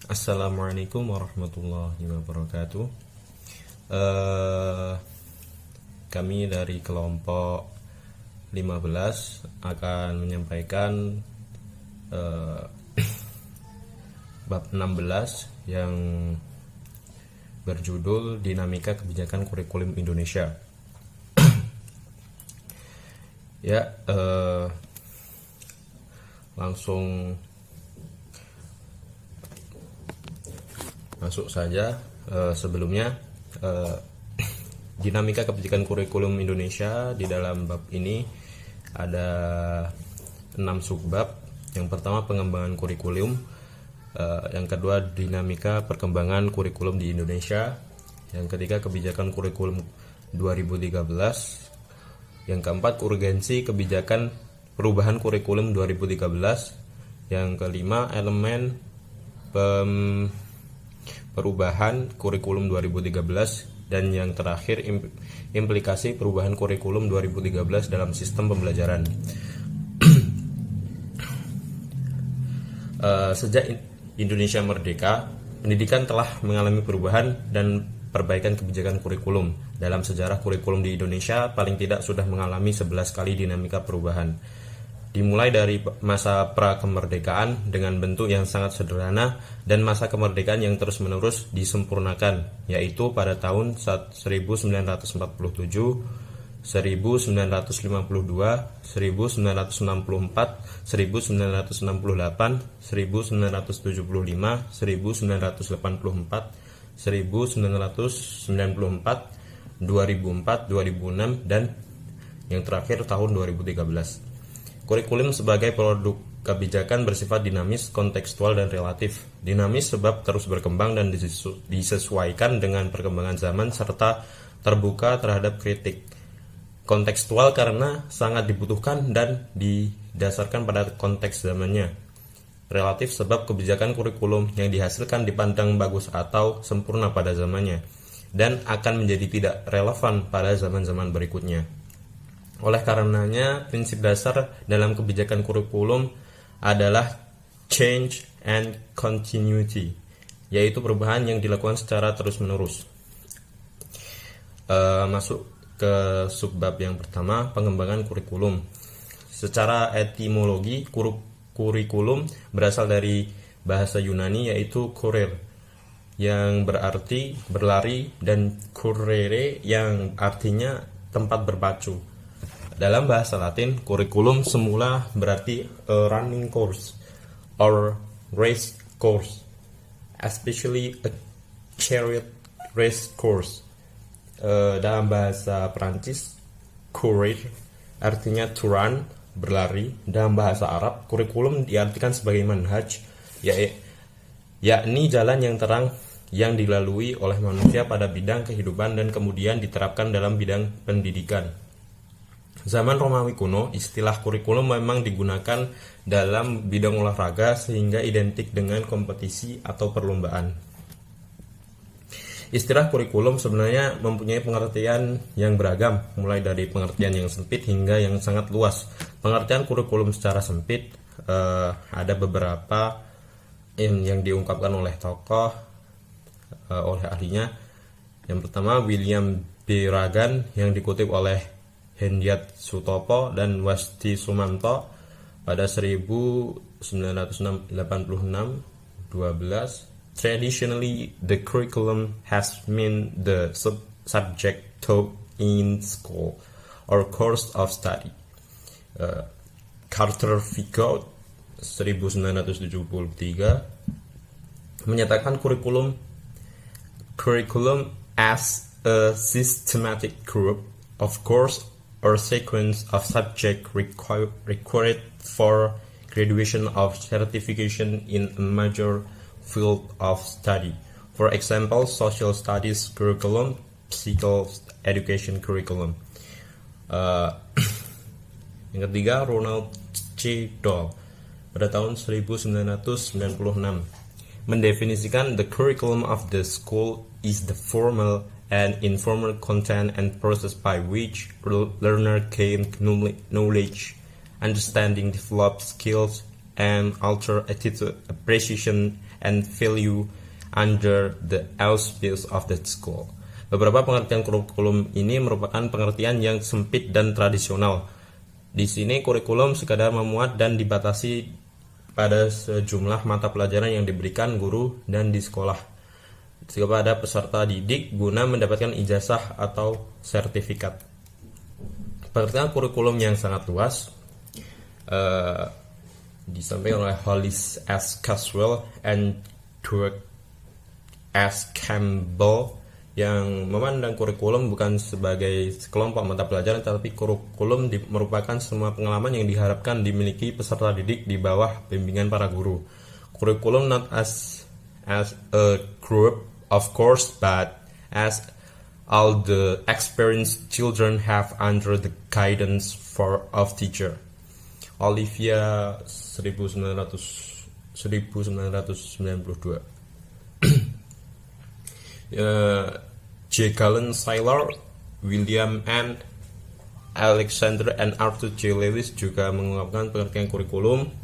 Assalamualaikum warahmatullahi wabarakatuh. Eh, Kami dari kelompok 15 akan menyampaikan eh, bab 16 yang berjudul Dinamika Kebijakan Kurikulum Indonesia. Ya, langsung masuk saja. Sebelumnya, dinamika kebijakan kurikulum Indonesia di dalam bab ini ada 6 subbab. Yang pertama, pengembangan kurikulum. Yang kedua, dinamika perkembangan kurikulum di Indonesia. Yang ketiga, kebijakan kurikulum 2013. Yang keempat, urgensi kebijakan perubahan kurikulum 2013. Yang kelima, elemen perubahan kurikulum 2013. Dan yang terakhir, implikasi perubahan kurikulum 2013 dalam sistem pembelajaran. Sejak Indonesia merdeka, pendidikan telah mengalami perubahan dan perbaikan kebijakan kurikulum. Dalam sejarah kurikulum di Indonesia, paling tidak sudah mengalami 11 kali dinamika perubahan. Dimulai dari masa pra-kemerdekaan dengan bentuk yang sangat sederhana dan masa kemerdekaan yang terus-menerus disempurnakan, yaitu pada tahun 1947, 1952, 1964, 1968, 1968, 1975, 1984, 1994, 2004, 2006, dan yang terakhir tahun 2013. Kurikulum sebagai produk kebijakan bersifat dinamis, kontekstual, dan relatif. Dinamis sebab terus berkembang dan disesuaikan dengan perkembangan zaman serta terbuka terhadap kritik. Kontekstual karena sangat dibutuhkan dan didasarkan pada konteks zamannya. Relatif sebab kebijakan kurikulum yang dihasilkan dipandang bagus atau sempurna pada zamannya dan akan menjadi tidak relevan pada zaman-zaman berikutnya. Oleh karenanya, prinsip dasar dalam kebijakan kurikulum adalah change and continuity, yaitu perubahan yang dilakukan secara terus-menerus. Masuk ke subbab yang pertama, pengembangan kurikulum. Secara etimologi, kurikulum berasal dari bahasa Yunani yaitu kurir, yang berarti berlari, dan currere yang artinya tempat berpacu. Dalam bahasa Latin, kurikulum semula berarti a running course or race course, especially a chariot race course. Dalam bahasa Perancis, courir artinya to run, berlari. Dalam bahasa Arab, kurikulum diartikan sebagai manhaj, yakni jalan yang terang yang dilalui oleh manusia pada bidang kehidupan dan kemudian diterapkan dalam bidang pendidikan. Zaman Romawi kuno, istilah kurikulum memang digunakan dalam bidang olahraga sehingga identik dengan kompetisi atau perlombaan. Istilah kurikulum sebenarnya mempunyai pengertian yang beragam, mulai dari pengertian yang sempit hingga yang sangat luas. Pengertian kurikulum secara sempit ada beberapa yang diungkapkan oleh tokoh, oleh ahlinya. Yang pertama, William B. Ragan yang dikutip oleh Hendyat Sutopo dan Wasti Sumanto pada 1986, 12. Traditionally, the curriculum has been the subject taught in school or course of study. Carter Vigot 1973 menyatakan kurikulum as a systematic group of course or sequence of subject required for graduation of certification in a major field of study. For example, social studies curriculum, physical education curriculum. Yang ketiga, Ronald C. Dole pada tahun 1996 mendefinisikan the curriculum of the school is the formal and informal content and process by which learner gain knowledge, understanding, develop skills, and alter attitude, appreciation, and value under the auspices of the school. Beberapa pengertian kurikulum ini merupakan pengertian yang sempit dan tradisional. Di sini kurikulum sekadar memuat dan dibatasi pada sejumlah mata pelajaran yang diberikan guru dan di sekolah kepada peserta didik guna mendapatkan ijazah atau sertifikat. Pengertian kurikulum yang sangat luas disampaikan oleh Hollis S. Caswell and Stuart S. Campbell yang memandang kurikulum bukan sebagai sekelompok mata pelajaran, tetapi kurikulum merupakan semua pengalaman yang diharapkan dimiliki peserta didik di bawah bimbingan para guru. Kurikulum not as a group, of course, but as all the experienced children have under the guidance of teacher. Olivia 1992. J. Gallen Saylor, William N. Alexander, and Arthur J. Lewis juga mengungkapkan pengertian kurikulum.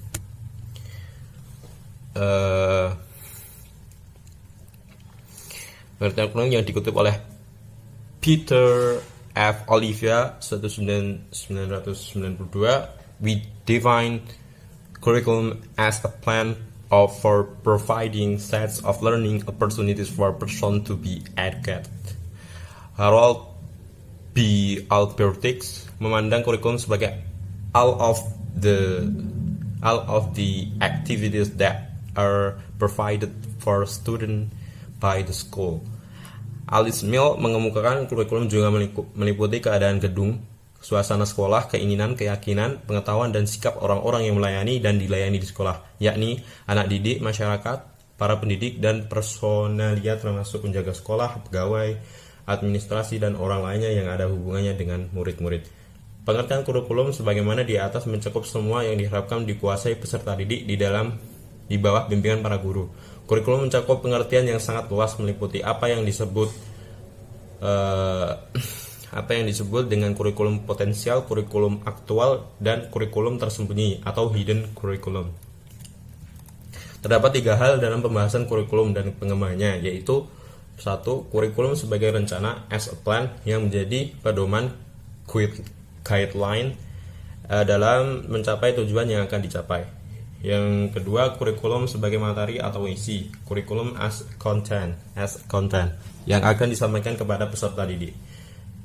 Pengertian kurikulum yang dikutip oleh Peter F. Olivia 1992. We define curriculum as a plan for providing sets of learning opportunities for a person to be educated. Harold B. Albertix memandang kurikulum sebagai all of the activities that are provided for student by the school. Alice Mill mengemukakan kurikulum juga meliputi keadaan gedung, suasana sekolah, keinginan, keyakinan, pengetahuan, dan sikap orang-orang yang melayani dan dilayani di sekolah, yakni anak didik, masyarakat, para pendidik, dan personalia termasuk penjaga sekolah, pegawai, administrasi, dan orang lainnya yang ada hubungannya dengan murid-murid. Pengertian kurikulum sebagaimana di atas mencakup semua yang diharapkan dikuasai peserta didik di bawah bimbingan para guru. Kurikulum mencakup pengertian yang sangat luas, meliputi apa yang disebut dengan kurikulum potensial, kurikulum aktual, dan kurikulum tersembunyi atau hidden curriculum. Terdapat 3 hal dalam pembahasan kurikulum dan pengembangannya, yaitu 1. Kurikulum sebagai rencana as a plan yang menjadi pedoman guideline dalam mencapai tujuan yang akan dicapai. Yang kedua, kurikulum sebagai materi atau isi, kurikulum as content yang akan disampaikan kepada peserta didik.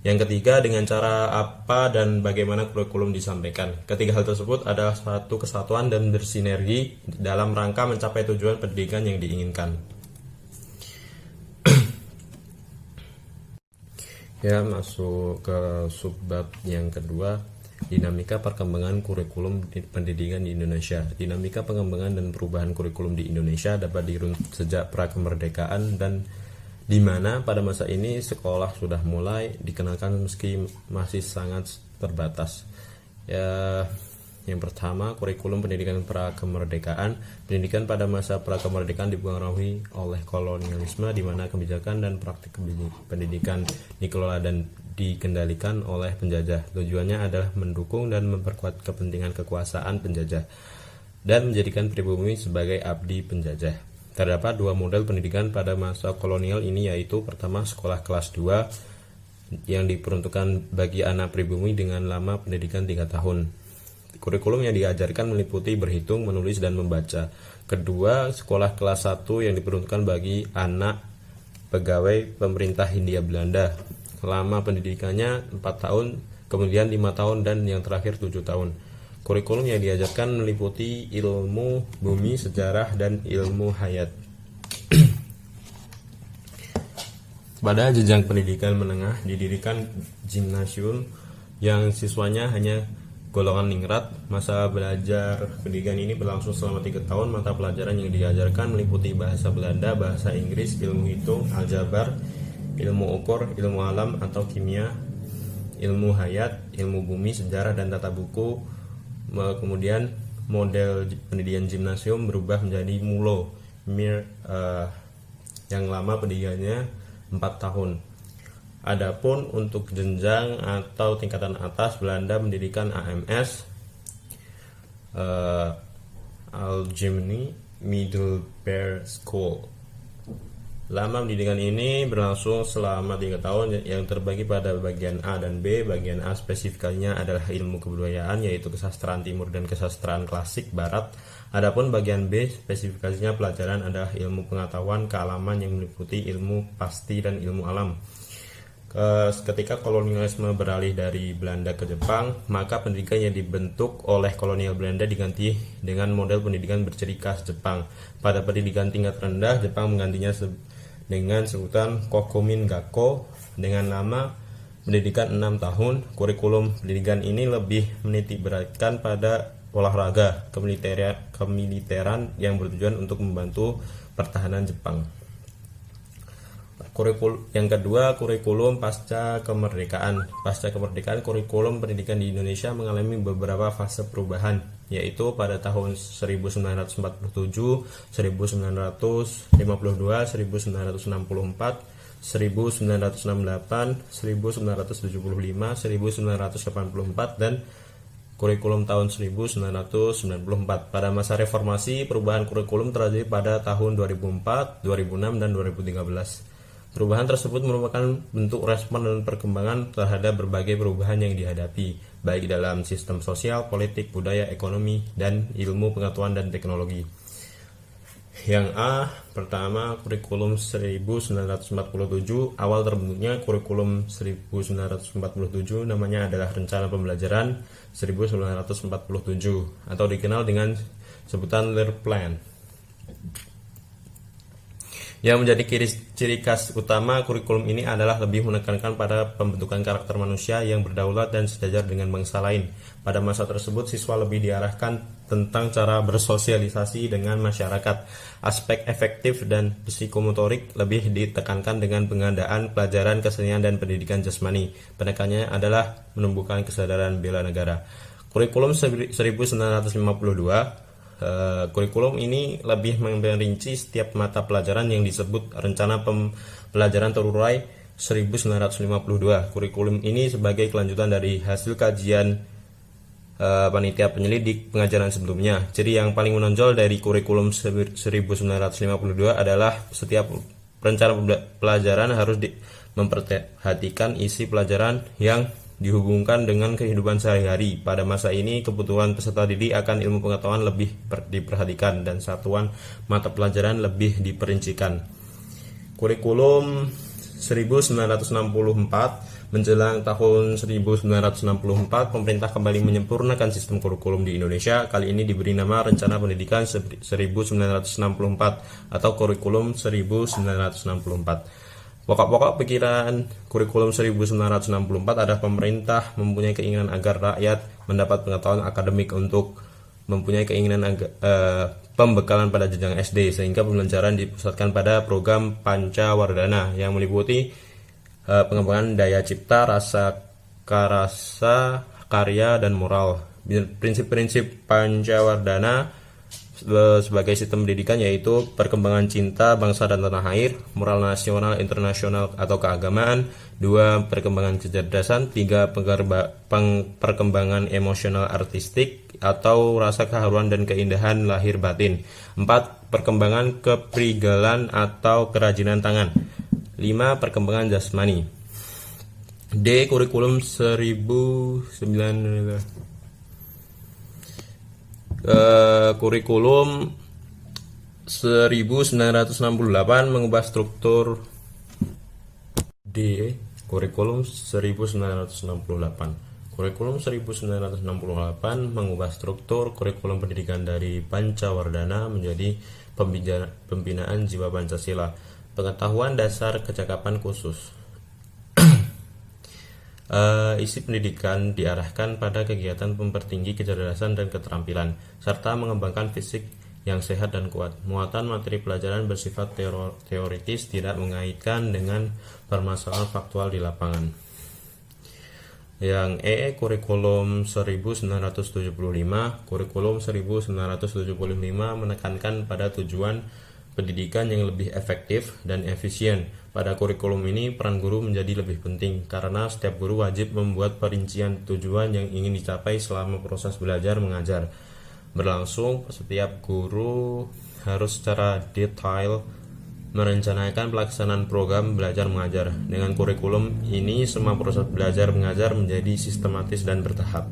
Yang ketiga, dengan cara apa dan bagaimana kurikulum disampaikan. Ketiga hal tersebut adalah satu kesatuan dan bersinergi dalam rangka mencapai tujuan pendidikan yang diinginkan. Ya, masuk ke subbab yang kedua, dinamika perkembangan kurikulum pendidikan di Indonesia. Dinamika pengembangan dan perubahan kurikulum di Indonesia dapat dirunut sejak prakemerdekaan dan di mana pada masa ini sekolah sudah mulai dikenalkan meski masih sangat terbatas. Ya, yang pertama, kurikulum pendidikan prakemerdekaan. Pendidikan pada masa prakemerdekaan dipengaruhi oleh kolonialisme, di mana kebijakan dan praktik pendidikan dikelola dan dikendalikan oleh penjajah. Tujuannya adalah mendukung dan memperkuat kepentingan kekuasaan penjajah dan menjadikan pribumi sebagai abdi penjajah. Terdapat 2 model pendidikan pada masa kolonial ini, yaitu pertama, sekolah kelas 2 yang diperuntukkan bagi anak pribumi dengan lama pendidikan 3 tahun. Kurikulum yang diajarkan meliputi berhitung, menulis, dan membaca. Kedua, sekolah kelas 1 yang diperuntukkan bagi anak pegawai pemerintah Hindia Belanda. Lama pendidikannya 4 tahun, kemudian 5 tahun, dan yang terakhir 7 tahun. Kurikulum yang diajarkan meliputi ilmu bumi, sejarah, dan ilmu hayat. Pada jenjang pendidikan menengah didirikan gimnasium yang siswanya hanya golongan ningrat. Masa belajar pendidikan ini berlangsung selama 3 tahun. Mata pelajaran yang diajarkan meliputi bahasa Belanda, bahasa Inggris, ilmu hitung, aljabar, ilmu ukur, ilmu alam atau kimia, ilmu hayat, ilmu bumi, sejarah, dan tata buku. Kemudian model pendidikan gimnasium berubah menjadi MULO yang lama pendidikannya 4 tahun. Adapun untuk jenjang atau tingkatan atas, Belanda mendirikan AMS, Algemene Middelbare School. Lama pendidikan ini berlangsung selama 3 tahun yang terbagi pada bagian A dan B. Bagian A spesifikasinya adalah ilmu kebudayaan, yaitu kesastraan timur dan kesastraan klasik barat. Adapun bagian B spesifikasinya pelajaran adalah ilmu pengetahuan kealaman yang meliputi ilmu pasti dan ilmu alam. Ketika kolonialisme beralih dari Belanda ke Jepang, maka pendidikan yang dibentuk oleh kolonial Belanda diganti dengan model pendidikan berciri khas Jepang. Pada pendidikan tingkat rendah, Jepang menggantinya dengan sebutan Kokumin Gakko dengan nama pendidikan 6 tahun. Kurikulum pendidikan ini lebih menitikberatkan pada olahraga kemiliteran yang bertujuan untuk membantu pertahanan Jepang. Yang kedua, kurikulum pasca kemerdekaan. Pasca kemerdekaan, kurikulum pendidikan di Indonesia mengalami beberapa fase perubahan, yaitu pada tahun 1947, 1952, 1964, 1968, 1975, 1984, dan kurikulum tahun 1994. Pada masa reformasi, perubahan kurikulum terjadi pada tahun 2004, 2006, dan 2013. Perubahan tersebut merupakan bentuk respon dan perkembangan terhadap berbagai perubahan yang dihadapi, baik dalam sistem sosial, politik, budaya, ekonomi, dan ilmu pengetahuan dan teknologi. Yang A, pertama, kurikulum 1947. Awal terbentuknya kurikulum 1947 namanya adalah Rencana Pembelajaran 1947 atau dikenal dengan sebutan Lehrplan. Yang menjadi ciri khas utama kurikulum ini adalah lebih menekankan pada pembentukan karakter manusia yang berdaulat dan sejajar dengan bangsa lain. Pada masa tersebut, siswa lebih diarahkan tentang cara bersosialisasi dengan masyarakat. Aspek efektif dan psikomotorik lebih ditekankan dengan pengadaan pelajaran kesenian dan pendidikan jasmani. Penekanannya adalah menumbuhkan kesadaran bela negara. Kurikulum 1952. Kurikulum ini lebih memperinci setiap mata pelajaran yang disebut Rencana Pelajaran Terurai 1952. Kurikulum ini sebagai kelanjutan dari hasil kajian panitia penyelidik pengajaran sebelumnya. Ciri yang paling menonjol dari kurikulum 1952 adalah setiap rencana pelajaran harus memperhatikan isi pelajaran yang dihubungkan dengan kehidupan sehari-hari. Pada masa ini, kebutuhan peserta didik akan ilmu pengetahuan lebih diperhatikan dan satuan mata pelajaran lebih diperincikan. Kurikulum 1964. Menjelang tahun 1964, pemerintah kembali menyempurnakan sistem kurikulum di Indonesia. Kali ini diberi nama Rencana Pendidikan 1964 atau Kurikulum 1964. Pokok-pokok pikiran kurikulum 1964 adalah pemerintah mempunyai keinginan agar rakyat mendapat pengetahuan akademik untuk mempunyai keinginan pembekalan pada jenjang SD, sehingga pembelajaran dipusatkan pada program Pancawardhana yang meliputi pengembangan daya cipta, rasa karasa, karya, dan moral. Prinsip-prinsip Pancawardhana sebagai sistem pendidikan yaitu perkembangan cinta bangsa dan tanah air, moral nasional, internasional atau keagamaan, 2. Perkembangan kecerdasan, 3. Perkembangan emosional artistik atau rasa keharuan dan keindahan lahir batin, 4. Perkembangan keprigalan atau kerajinan tangan, 5. Perkembangan jasmani. D. Kurikulum 1900 Kurikulum 1968 mengubah struktur. D. Kurikulum 1968. Kurikulum 1968 mengubah struktur kurikulum pendidikan dari Pancawardhana menjadi pembinaan jiwa Pancasila, pengetahuan dasar, kecakapan khusus. Isi pendidikan diarahkan pada kegiatan mempertinggi kecerdasan dan keterampilan, serta mengembangkan fisik yang sehat dan kuat. Muatan materi pelajaran bersifat teoritis, tidak mengaitkan dengan permasalahan faktual di lapangan. Yang E. Kurikulum 1975. Kurikulum 1975 menekankan pada tujuan pendidikan yang lebih efektif dan efisien. Pada kurikulum ini, peran guru menjadi lebih penting karena setiap guru wajib membuat perincian tujuan yang ingin dicapai selama proses belajar mengajar berlangsung. Setiap guru harus secara detail merencanakan pelaksanaan program belajar mengajar. Dengan kurikulum ini, semua proses belajar mengajar menjadi sistematis dan bertahap.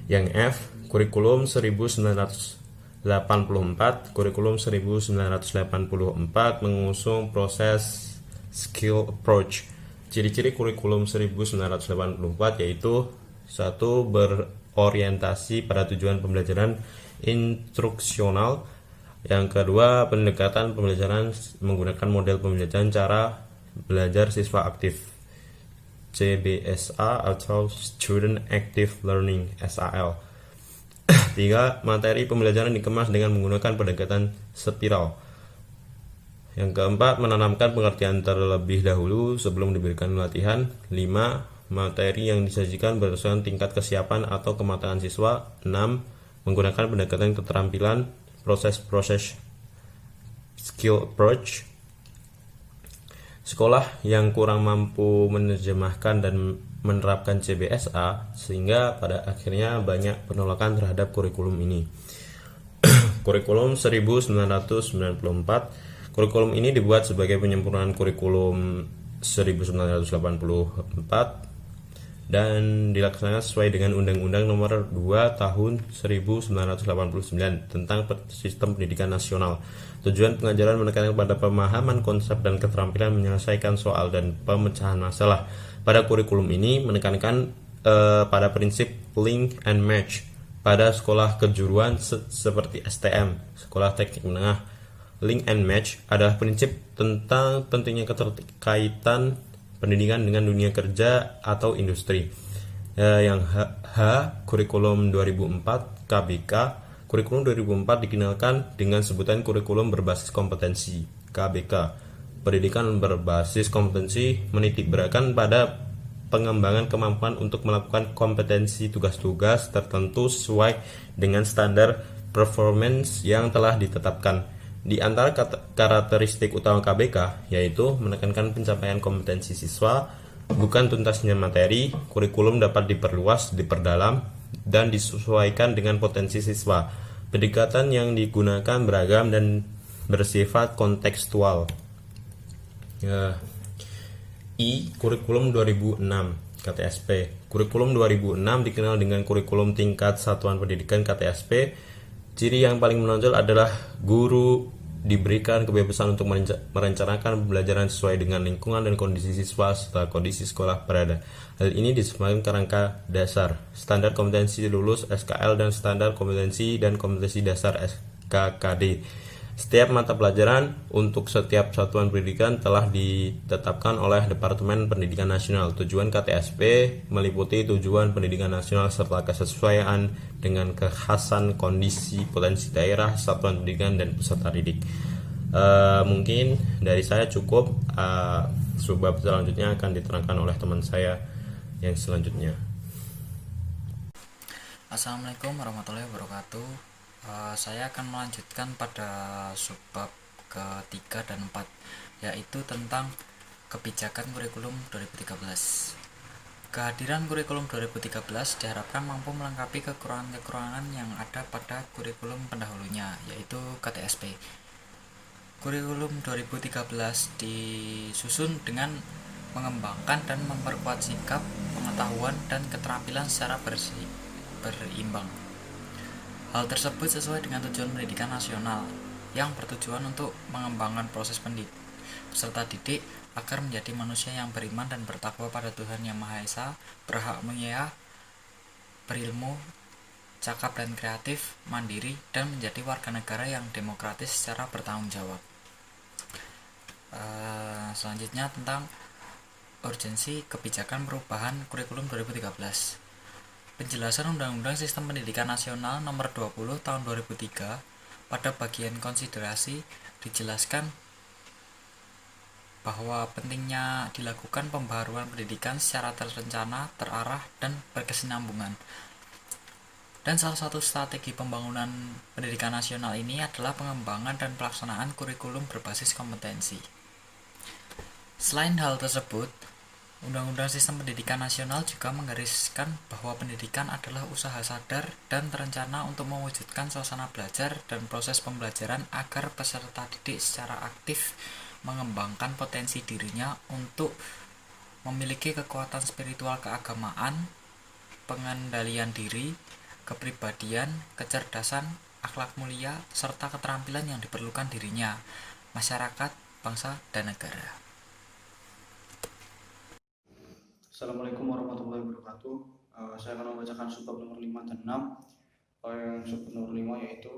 Yang F, kurikulum 1984. Kurikulum 1984 mengusung proses skill approach. Ciri-ciri kurikulum 1984 yaitu: 1. Berorientasi pada tujuan pembelajaran instruksional. Yang kedua, pendekatan pembelajaran menggunakan model pembelajaran cara belajar siswa aktif, CBSA atau Student Active Learning, SAL. 3. Materi pembelajaran dikemas dengan menggunakan pendekatan spiral. Yang keempat, menanamkan pengertian terlebih dahulu sebelum diberikan latihan. 5. Materi yang disajikan berdasarkan tingkat kesiapan atau kematangan siswa. 6. Menggunakan pendekatan keterampilan, proses skill approach. Sekolah yang kurang mampu menerjemahkan dan menerapkan CBSA, sehingga pada akhirnya banyak penolakan terhadap kurikulum ini. Kurikulum 1994. Kurikulum ini dibuat sebagai penyempurnaan kurikulum 1984 dan dilaksanakan sesuai dengan Undang-Undang Nomor 2 Tahun 1989 tentang Sistem Pendidikan Nasional. Tujuan pengajaran menekankan pada pemahaman konsep dan keterampilan menyelesaikan soal dan pemecahan masalah. Pada kurikulum ini menekankan pada prinsip link and match. Pada sekolah kejuruan seperti STM, sekolah teknik menengah, link and match adalah prinsip tentang pentingnya keterkaitan pendidikan dengan dunia kerja atau industri. Yang H, kurikulum 2004 KBK. Kurikulum 2004 dikenalkan dengan sebutan kurikulum berbasis kompetensi, KBK. Pendidikan berbasis kompetensi menitikberatkan pada pengembangan kemampuan untuk melakukan kompetensi tugas-tugas tertentu sesuai dengan standar performance yang telah ditetapkan. Di antara karakteristik utama KBK yaitu menekankan pencapaian kompetensi siswa, bukan tuntasnya materi. Kurikulum dapat diperluas, diperdalam, dan disesuaikan dengan potensi siswa. Pendekatan yang digunakan beragam dan bersifat kontekstual. I. Kurikulum 2006 KTSP. Kurikulum 2006 dikenal dengan kurikulum tingkat satuan pendidikan KTSP. Ciri yang paling menonjol adalah guru diberikan kebebasan untuk merencanakan pembelajaran sesuai dengan lingkungan dan kondisi siswa serta kondisi sekolah berada. Hal ini disebabkan kerangka dasar, standar kompetensi lulus SKL dan standar kompetensi dan kompetensi dasar SKKD. Setiap mata pelajaran untuk setiap satuan pendidikan telah ditetapkan oleh Departemen Pendidikan Nasional. Tujuan KTSP meliputi tujuan pendidikan nasional serta kesesuaian dengan kekhasan kondisi potensi daerah, satuan pendidikan, dan peserta didik. Mungkin dari saya cukup. Subbab selanjutnya akan diterangkan oleh teman saya yang selanjutnya. Assalamualaikum warahmatullahi wabarakatuh. Saya akan melanjutkan pada subbab ketiga dan 4, yaitu tentang kebijakan kurikulum 2013. Kehadiran kurikulum 2013 diharapkan mampu melengkapi kekurangan-kekurangan yang ada pada kurikulum pendahulunya, yaitu KTSP. Kurikulum 2013 disusun dengan mengembangkan dan memperkuat sikap, pengetahuan, dan keterampilan secara berimbang. Hal tersebut sesuai dengan tujuan pendidikan nasional yang bertujuan untuk mengembangkan proses peserta didik agar menjadi manusia yang beriman dan bertakwa pada Tuhan Yang Maha Esa, berhak mulia, berilmu, cakap dan kreatif, mandiri, dan menjadi warga negara yang demokratis secara bertanggung jawab. Selanjutnya tentang urgensi kebijakan perubahan kurikulum 2013. Penjelasan Undang-Undang Sistem Pendidikan Nasional Nomor 20 Tahun 2003 pada bagian konsiderasi dijelaskan bahwa pentingnya dilakukan pembaharuan pendidikan secara terencana, terarah, dan berkesinambungan. Dan salah satu strategi pembangunan pendidikan nasional ini adalah pengembangan dan pelaksanaan kurikulum berbasis kompetensi. Selain hal tersebut, Undang-Undang Sistem Pendidikan Nasional juga menggariskan bahwa pendidikan adalah usaha sadar dan terencana untuk mewujudkan suasana belajar dan proses pembelajaran agar peserta didik secara aktif mengembangkan potensi dirinya untuk memiliki kekuatan spiritual keagamaan, pengendalian diri, kepribadian, kecerdasan, akhlak mulia, serta keterampilan yang diperlukan dirinya, masyarakat, bangsa, dan negara. Assalamualaikum warahmatullahi wabarakatuh. Saya akan membacakan subbab nomor 5 dan 6. Yang subbab nomor 5 yaitu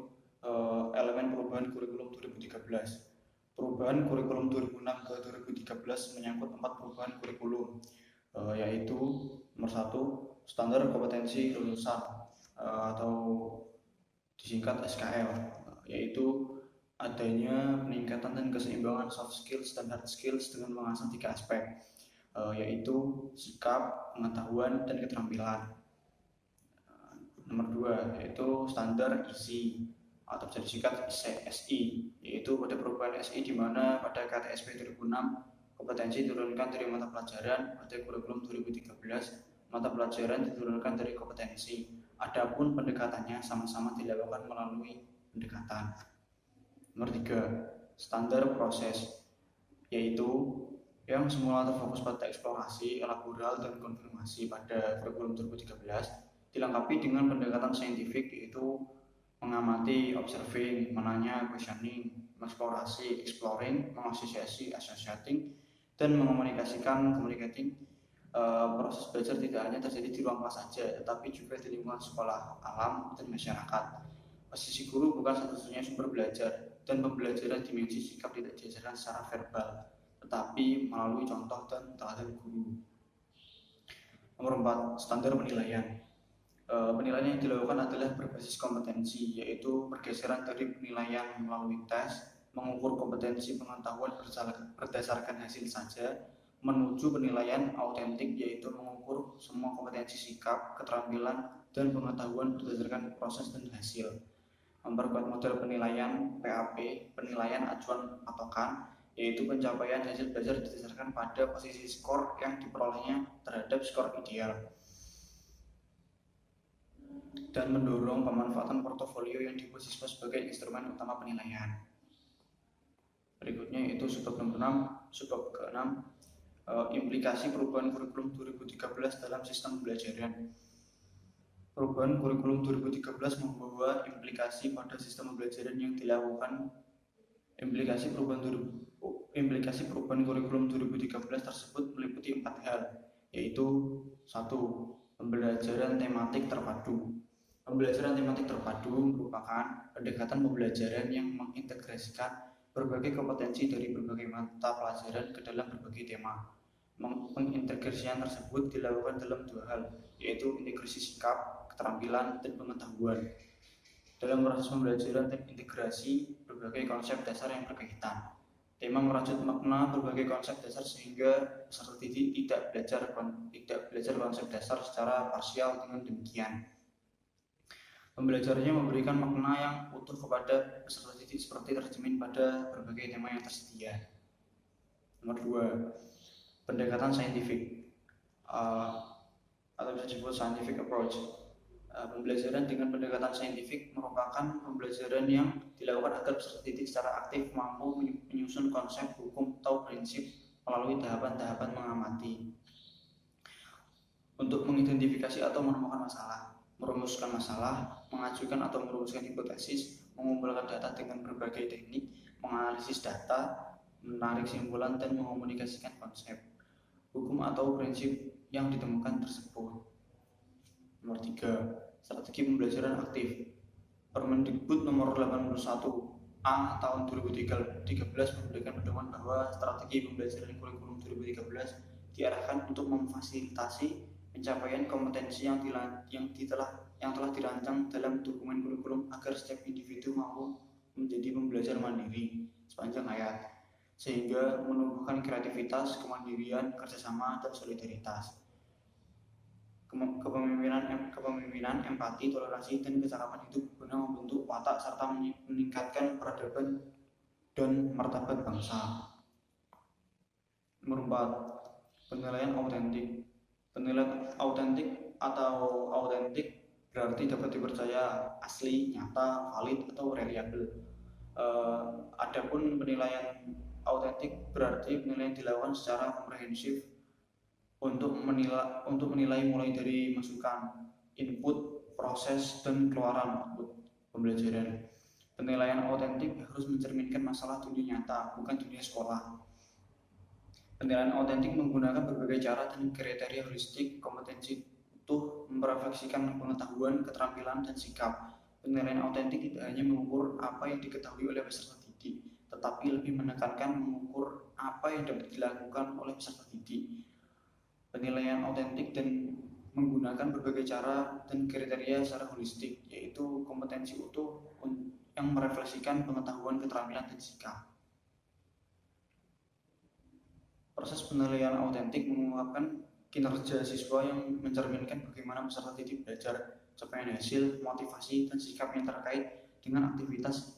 elemen perubahan kurikulum 2013. Perubahan kurikulum 2006 ke 2013 menyangkut 4 perubahan kurikulum, yaitu nomor 1, standar kompetensi lulusan atau disingkat SKL, yaitu adanya peningkatan dan keseimbangan soft skills dan hard skills dengan mengasah 3 aspek, yaitu sikap, pengetahuan, dan keterampilan. Nomor 2 yaitu standar isi atau bisa disingkat SI, yaitu pada perubahan SI di mana pada KTSP 2006 kompetensi diturunkan dari mata pelajaran, pada kurikulum 2013 mata pelajaran diturunkan dari kompetensi. Adapun pendekatannya sama-sama dilakukan melalui pendekatan. Nomor 3 standar proses, yaitu yang semula terfokus pada eksplorasi, elaboral, dan konfirmasi pada kurikulum 2013 dilengkapi dengan pendekatan saintifik, yaitu mengamati, observing, menanya, questioning, mengeksplorasi, exploring, mengasosiasi, associating, dan mengomunikasikan, communicating. Proses belajar tidak hanya terjadi di ruang kelas saja, tetapi juga di lingkungan sekolah, alam, dan masyarakat. Posisi guru bukan satu-satunya sumber belajar, dan pembelajaran dimensi sikap tidak diajarkan secara verbal, tetapi melalui contoh dan teladan guru. Nomor 4, standar penilaian. Penilaian yang dilakukan adalah berbasis kompetensi, yaitu pergeseran dari penilaian melalui tes, mengukur kompetensi pengetahuan berdasarkan hasil saja, menuju penilaian autentik, yaitu mengukur semua kompetensi sikap, keterampilan, dan pengetahuan berdasarkan proses dan hasil. Memperkuat model penilaian PAP, penilaian acuan patokan, yaitu pencapaian hasil belajar didasarkan pada posisi skor yang diperolehnya terhadap skor ideal, dan mendorong pemanfaatan portofolio yang diposisikan sebagai instrumen utama penilaian. Berikutnya yaitu subbab nomor 6, subbab ke-6, implikasi perubahan kurikulum 2013 dalam sistem pembelajaran. Perubahan kurikulum 2013 membawa implikasi pada sistem pembelajaran yang dilakukan. Implikasi perubahan kurikulum 2013 tersebut meliputi 4 hal, yaitu 1. Pembelajaran tematik terpadu. Pembelajaran tematik terpadu merupakan pendekatan pembelajaran yang mengintegrasikan berbagai kompetensi dari berbagai mata pelajaran ke dalam berbagai tema. Pengintegrasian tersebut dilakukan dalam 2 hal, yaitu integrasi sikap, keterampilan, dan pengetahuan. Dalam proses pembelajaran dan integrasi berbagai konsep dasar yang berkaitan. Tema merajut makna berbagai konsep dasar sehingga peserta didik tidak belajar konsep dasar secara parsial. Dengan demikian, pembelajarannya memberikan makna yang utuh kepada peserta didik seperti tercermin pada berbagai tema yang tersedia. Nomor 2, pendekatan saintifik atau bisa disebut scientific approach. Pembelajaran dengan pendekatan saintifik merupakan pembelajaran yang dilakukan agar peserta didik secara aktif mampu menyusun konsep, hukum, atau prinsip melalui tahapan-tahapan mengamati untuk mengidentifikasi atau menemukan masalah, merumuskan masalah, mengajukan atau merumuskan hipotesis, mengumpulkan data dengan berbagai teknik, menganalisis data, menarik simpulan, dan mengomunikasikan konsep, hukum, atau prinsip yang ditemukan tersebut. Nomor 3, strategi pembelajaran aktif. Permendikbud nomor 81/A tahun 2013 memberikan pedoman bahwa strategi pembelajaran kurikulum 2013 diarahkan untuk memfasilitasi pencapaian kompetensi yang telah dirancang dalam dokumen kurikulum agar setiap individu mampu menjadi pembelajar mandiri sepanjang hayat, sehingga menumbuhkan kreativitas, kemandirian, kerjasama, dan solidaritas. Kepemimpinan, empati, toleransi, dan kecakapan hidup guna membentuk watak serta meningkatkan peradaban dan martabat bangsa. Nomor 4, Penilaian autentik. Penilaian autentik atau autentik berarti dapat dipercaya, asli, nyata, valid, atau reliable. Adapun penilaian autentik berarti penilaian dilakukan secara komprehensif untuk menilai mulai dari masukan, input, proses, dan keluaran output pembelajaran. Penilaian autentik harus mencerminkan masalah dunia nyata, bukan dunia sekolah. Penilaian autentik menggunakan berbagai cara dan kriteria holistik kompetensi untuk merefleksikan pengetahuan, keterampilan, dan sikap. Penilaian autentik tidak hanya mengukur apa yang diketahui oleh peserta didik, tetapi lebih menekankan mengukur apa yang dapat dilakukan oleh peserta didik. Penilaian autentik dan menggunakan berbagai cara dan kriteria secara holistik, yaitu kompetensi utuh yang merefleksikan pengetahuan, keterampilan, dan sikap. Proses penilaian autentik mengungkapkan kinerja siswa yang mencerminkan bagaimana peserta didik belajar, capaian hasil, motivasi, dan sikap yang terkait dengan aktivitas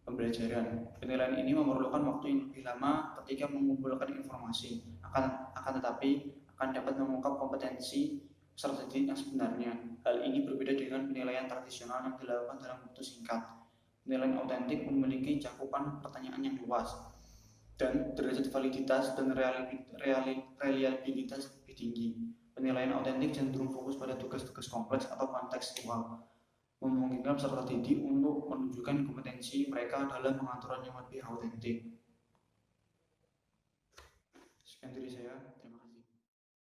pembelajaran. Penilaian ini memerlukan waktu yang lebih lama ketika mengumpulkan informasi, akan tetapi akan dapat mengungkap kompetensi peserta didik yang sebenarnya. Hal ini berbeda dengan penilaian tradisional yang dilakukan dalam waktu singkat. Penilaian autentik memiliki cakupan pertanyaan yang luas, dan derajat validitas dan reliabilitas lebih tinggi. Penilaian autentik cenderung fokus pada tugas-tugas kompleks atau kontekstual, memungkinkan peserta didik untuk menunjukkan kompetensi mereka dalam pengaturan yang lebih autentik. Sekian dari saya.